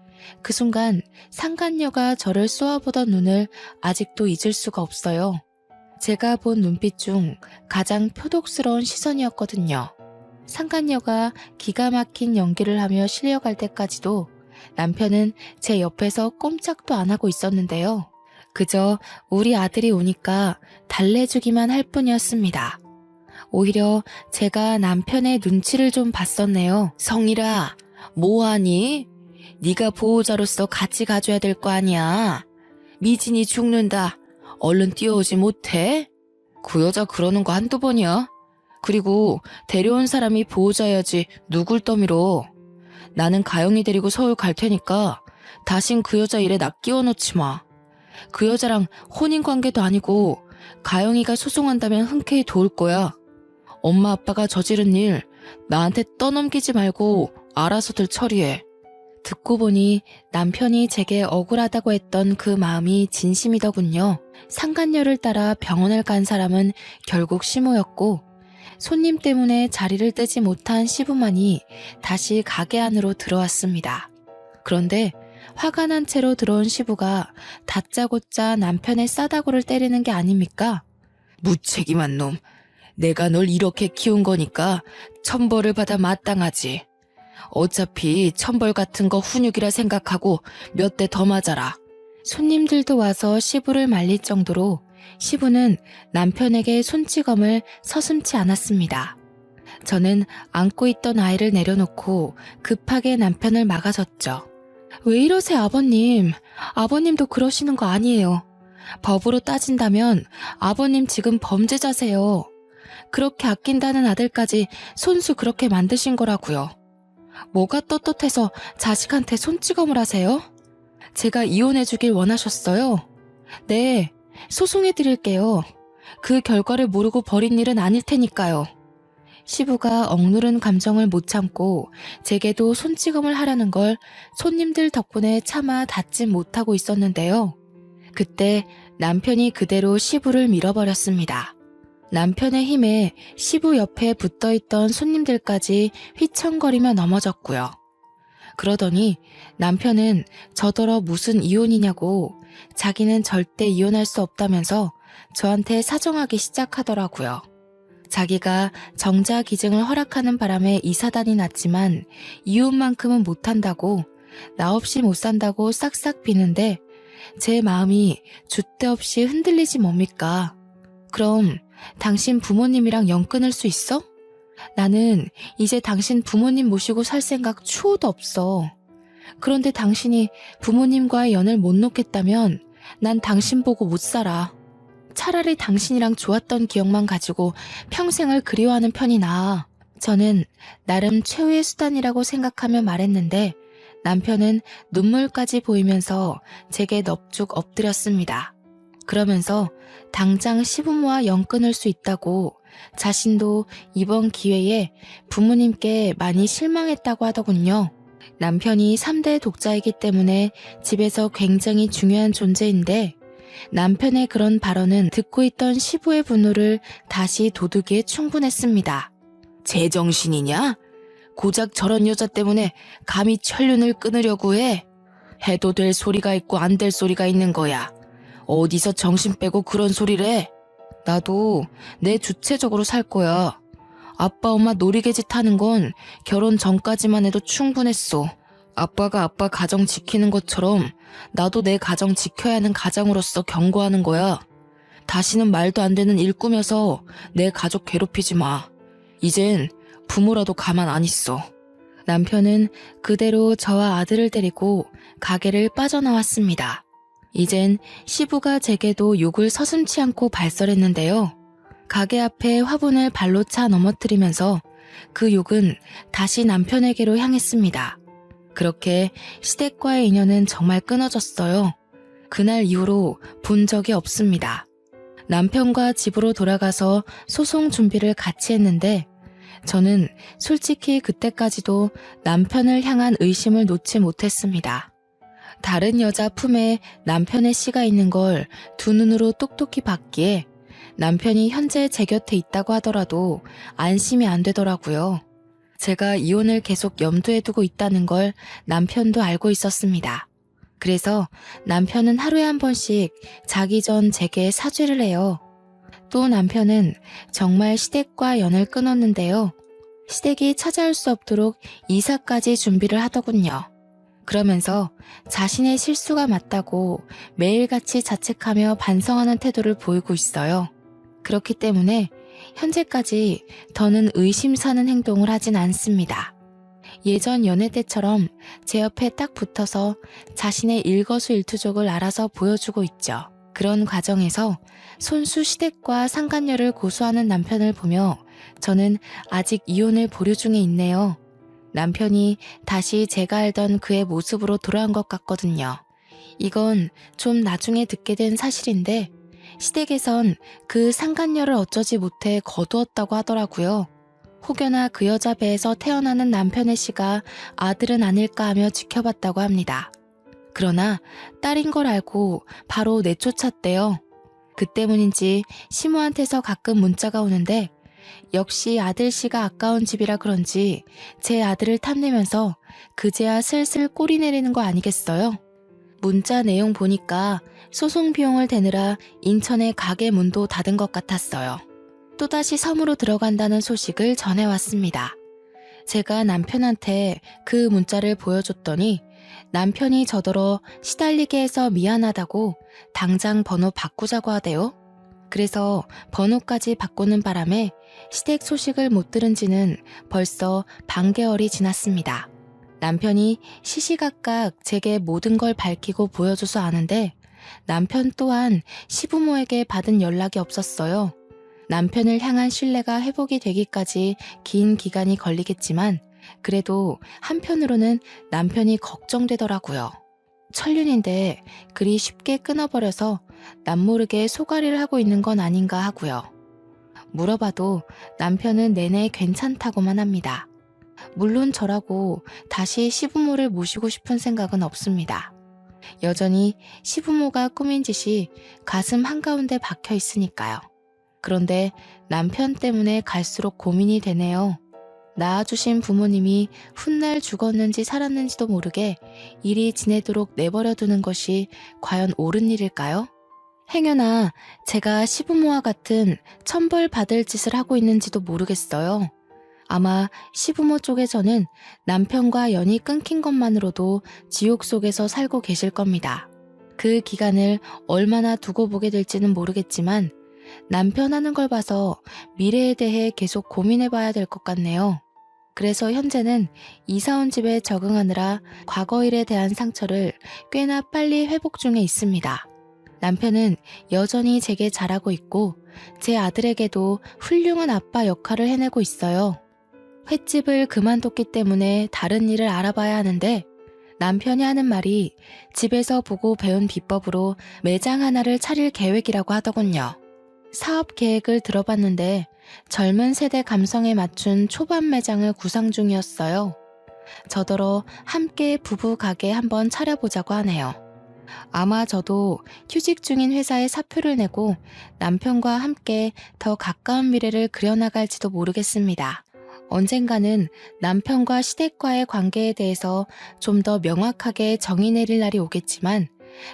그 순간 상간녀가 저를 쏘아보던 눈을 아직도 잊을 수가 없어요. 제가 본 눈빛 중 가장 표독스러운 시선이었거든요. 상간녀가 기가 막힌 연기를 하며 실려갈 때까지도 남편은 제 옆에서 꼼짝도 안 하고 있었는데요. 그저 우리 아들이 오니까 달래주기만 할 뿐이었습니다. 오히려 제가 남편의 눈치를 좀 봤었네요. 성일아, 뭐하니? 네가 보호자로서 같이 가줘야 될 거 아니야. 미진이 죽는다. 얼른 뛰어오지 못해? 그 여자 그러는 거 한두 번이야. 그리고 데려온 사람이 보호자여야지 누굴 떠밀어. 나는 가영이 데리고 서울 갈 테니까 다신 그 여자 일에 나 끼워넣지 마. 그 여자랑 혼인관계도 아니고 가영이가 소송한다면 흔쾌히 도울 거야. 엄마 아빠가 저지른 일 나한테 떠넘기지 말고 알아서들 처리해. 듣고 보니 남편이 제게 억울하다고 했던 그 마음이 진심이더군요. 상간녀를 따라 병원을 간 사람은 결국 시모였고 손님 때문에 자리를 뜨지 못한 시부만이 다시 가게 안으로 들어왔습니다. 그런데 화가 난 채로 들어온 시부가 다짜고짜 남편의 싸다구를 때리는 게 아닙니까? 무책임한 놈. 내가 널 이렇게 키운 거니까 천벌을 받아 마땅하지. 어차피 천벌 같은 거 훈육이라 생각하고 몇 대 더 맞아라. 손님들도 와서 시부를 말릴 정도로 시부는 남편에게 손찌검을 서슴지 않았습니다. 저는 안고 있던 아이를 내려놓고 급하게 남편을 막아섰죠. 왜 이러세요, 아버님? 아버님도 그러시는 거 아니에요. 법으로 따진다면 아버님 지금 범죄자세요. 그렇게 아낀다는 아들까지 손수 그렇게 만드신 거라고요. 뭐가 떳떳해서 자식한테 손찌검을 하세요? 제가 이혼해주길 원하셨어요? 네, 소송해드릴게요. 그 결과를 모르고 벌인 일은 아닐 테니까요. 시부가 억누른 감정을 못 참고 제게도 손찌검을 하려는 걸 손님들 덕분에 차마 닫지 못하고 있었는데요. 그때 남편이 그대로 시부를 밀어버렸습니다. 남편의 힘에 시부 옆에 붙어있던 손님들까지 휘청거리며 넘어졌고요. 그러더니 남편은 저더러 무슨 이혼이냐고 자기는 절대 이혼할 수 없다면서 저한테 사정하기 시작하더라고요. 자기가 정자기증을 허락하는 바람에 이 사단이 났지만 이혼만큼은 못한다고 나 없이 못 산다고 싹싹 비는데 제 마음이 줏대 없이 흔들리지 뭡니까? 그럼 당신 부모님이랑 연 끊을 수 있어? 나는 이제 당신 부모님 모시고 살 생각 추호도 없어. 그런데 당신이 부모님과의 연을 못 놓겠다면 난 당신 보고 못 살아. 차라리 당신이랑 좋았던 기억만 가지고 평생을 그리워하는 편이 나아. 저는 나름 최후의 수단이라고 생각하며 말했는데 남편은 눈물까지 보이면서 제게 넙죽 엎드렸습니다. 그러면서 당장 시부모와 연 끊을 수 있다고 자신도 이번 기회에 부모님께 많이 실망했다고 하더군요. 남편이 3대 독자이기 때문에 집에서 굉장히 중요한 존재인데 남편의 그런 발언은 듣고 있던 시부의 분노를 다시 돋우기에 충분했습니다. 제정신이냐? 고작 저런 여자 때문에 감히 천륜을 끊으려고 해? 해도 될 소리가 있고 안 될 소리가 있는 거야. 어디서 정신 빼고 그런 소리를 해? 나도 내 주체적으로 살 거야. 아빠 엄마 놀이개짓 하는 건 결혼 전까지만 해도 충분했어. 아빠가 아빠 가정 지키는 것처럼 나도 내 가정 지켜야 하는 가장으로서 경고하는 거야. 다시는 말도 안 되는 일 꾸며서 내 가족 괴롭히지 마. 이젠 부모라도 가만 안 있어. 남편은 그대로 저와 아들을 데리고 가게를 빠져나왔습니다. 이젠 시부가 제게도 욕을 서슴지 않고 발설했는데요. 가게 앞에 화분을 발로 차 넘어뜨리면서 그 욕은 다시 남편에게로 향했습니다. 그렇게 시댁과의 인연은 정말 끊어졌어요. 그날 이후로 본 적이 없습니다. 남편과 집으로 돌아가서 소송 준비를 같이 했는데 저는 솔직히 그때까지도 남편을 향한 의심을 놓지 못했습니다. 다른 여자 품에 남편의 씨가 있는 걸 두 눈으로 똑똑히 봤기에 남편이 현재 제 곁에 있다고 하더라도 안심이 안 되더라고요. 제가 이혼을 계속 염두에 두고 있다는 걸 남편도 알고 있었습니다. 그래서 남편은 하루에 한 번씩 자기 전 제게 사죄를 해요. 또 남편은 정말 시댁과 연을 끊었는데요. 시댁이 찾아올 수 없도록 이사까지 준비를 하더군요. 그러면서 자신의 실수가 맞다고 매일같이 자책하며 반성하는 태도를 보이고 있어요. 그렇기 때문에 현재까지 더는 의심 사는 행동을 하진 않습니다. 예전 연애 때처럼 제 옆에 딱 붙어서 자신의 일거수일투족을 알아서 보여주고 있죠. 그런 과정에서 손수 시댁과 상간녀를 고소하는 남편을 보며 저는 아직 이혼을 보류 중에 있네요. 남편이 다시 제가 알던 그의 모습으로 돌아온 것 같거든요. 이건 좀 나중에 듣게 된 사실인데 시댁에선 그 상간녀를 어쩌지 못해 거두었다고 하더라고요. 혹여나 그 여자 배에서 태어나는 남편의 씨가 아들은 아닐까 하며 지켜봤다고 합니다. 그러나 딸인 걸 알고 바로 내쫓았대요. 그 때문인지 시모한테서 가끔 문자가 오는데 역시 아들 씨가 아까운 집이라 그런지 제 아들을 탐내면서 그제야 슬슬 꼬리 내리는 거 아니겠어요? 문자 내용 보니까 소송 비용을 대느라 인천의 가게 문도 닫은 것 같았어요. 또다시 섬으로 들어간다는 소식을 전해왔습니다. 제가 남편한테 그 문자를 보여줬더니 남편이 저더러 시달리게 해서 미안하다고 당장 번호 바꾸자고 하대요. 그래서 번호까지 바꾸는 바람에 시댁 소식을 못 들은 지는 벌써 반개월이 지났습니다. 남편이 시시각각 제게 모든 걸 밝히고 보여줘서 아는데 남편 또한 시부모에게 받은 연락이 없었어요. 남편을 향한 신뢰가 회복이 되기까지 긴 기간이 걸리겠지만 그래도 한편으로는 남편이 걱정되더라고요. 천륜인데 그리 쉽게 끊어버려서 남모르게 소가리를 하고 있는 건 아닌가 하고요. 물어봐도 남편은 내내 괜찮다고만 합니다. 물론 저라고 다시 시부모를 모시고 싶은 생각은 없습니다. 여전히 시부모가 꾸민 짓이 가슴 한가운데 박혀 있으니까요. 그런데 남편 때문에 갈수록 고민이 되네요. 낳아주신 부모님이 훗날 죽었는지 살았는지도 모르게 이리 지내도록 내버려 두는 것이 과연 옳은 일일까요? 행여나 제가 시부모와 같은 천벌받을 짓을 하고 있는지도 모르겠어요. 아마 시부모 쪽에서는 남편과 연이 끊긴 것만으로도 지옥 속에서 살고 계실 겁니다. 그 기간을 얼마나 두고 보게 될지는 모르겠지만 남편 하는 걸 봐서 미래에 대해 계속 고민해 봐야 될 것 같네요. 그래서 현재는 이사 온 집에 적응하느라 과거 일에 대한 상처를 꽤나 빨리 회복 중에 있습니다. 남편은 여전히 제게 잘하고 있고 제 아들에게도 훌륭한 아빠 역할을 해내고 있어요. 횟집을 그만뒀기 때문에 다른 일을 알아봐야 하는데 남편이 하는 말이 집에서 보고 배운 비법으로 매장 하나를 차릴 계획이라고 하더군요. 사업 계획을 들어봤는데 젊은 세대 감성에 맞춘 초밥 매장을 구상 중이었어요. 저더러 함께 부부 가게 한번 차려보자고 하네요. 아마 저도 휴직 중인 회사에 사표를 내고 남편과 함께 더 가까운 미래를 그려나갈지도 모르겠습니다. 언젠가는 남편과 시댁과의 관계에 대해서 좀 더 명확하게 정의 내릴 날이 오겠지만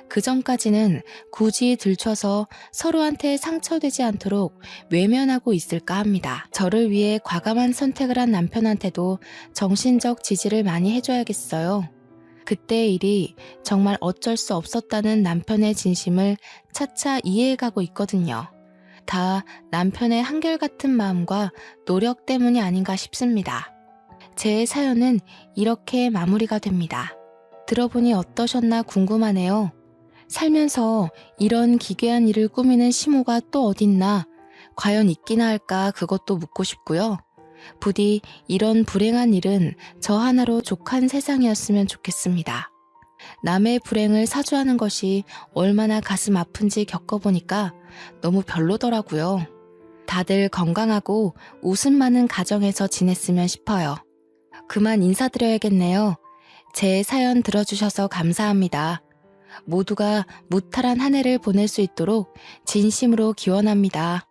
그 전까지는 굳이 들춰서 서로한테 상처되지 않도록 외면하고 있을까 합니다. 저를 위해 과감한 선택을 한 남편한테도 정신적 지지를 많이 해줘야겠어요. 그때의 일이 정말 어쩔 수 없었다는 남편의 진심을 차차 이해해가고 있거든요. 다 남편의 한결같은 마음과 노력 때문이 아닌가 싶습니다. 제 사연은 이렇게 마무리가 됩니다. 들어보니 어떠셨나 궁금하네요. 살면서 이런 기괴한 일을 꾸미는 시모가 또 어딨나, 과연 있기나 할까 그것도 묻고 싶고요. 부디 이런 불행한 일은 저 하나로 족한 세상이었으면 좋겠습니다. 남의 불행을 사주하는 것이 얼마나 가슴 아픈지 겪어보니까 너무 별로더라고요. 다들 건강하고 웃음 많은 가정에서 지냈으면 싶어요. 그만 인사드려야겠네요. 제 사연 들어주셔서 감사합니다. 모두가 무탈한 한 해를 보낼 수 있도록 진심으로 기원합니다.